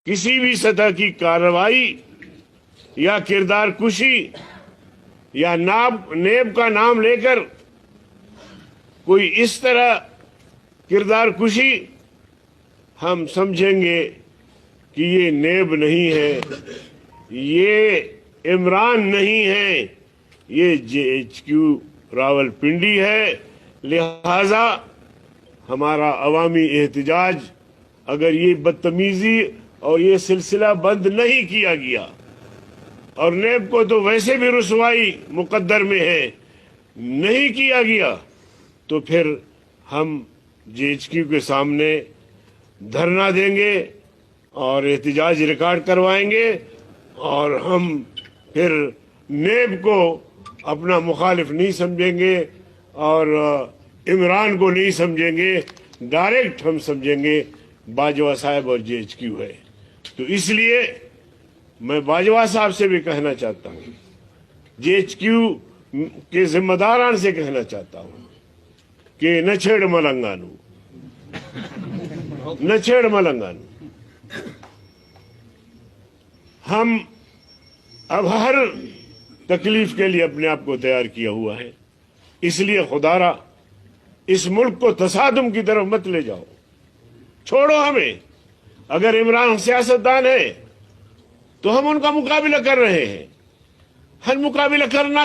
किसी भी सतह की कार्रवाई या किरदार कुशी या नेब का नाम लेकर कोई इस तरह किरदार कुशी हम समझेंगे कि ये नेब नहीं है, ये इमरान नहीं है, ये JHQ रावलपिंडी है। लिहाजा हमारा अवामी एहतजाज अगर ये बदतमीजी और ये सिलसिला बंद नहीं किया गया, और नेब को तो वैसे भी रुसवाई मुकद्दर में है, नहीं किया गया, तो फिर हम JHQ के सामने धरना देंगे और एहतजाज रिकॉर्ड करवाएंगे, और हम फिर नेब को अपना मुखालिफ नहीं समझेंगे और इमरान को नहीं समझेंगे, डायरेक्ट हम समझेंगे बाजवा साहब और JHQ है। तो इसलिए मैं बाजवा साहब से भी कहना चाहता हूँ, JHQ के जिम्मेदारान से कहना चाहता हूँ कि न छेड़ मलंगानू, न छेड़ मलंगानू। हम अब हर तकलीफ के लिए अपने आप को तैयार किया हुआ है, इसलिए खुदारा इस मुल्क को तसादुम की तरफ मत ले जाओ, छोड़ो हमें। अगर इमरान सियासतदान है तो हम उनका मुकाबला कर रहे हैं, हम मुकाबला करना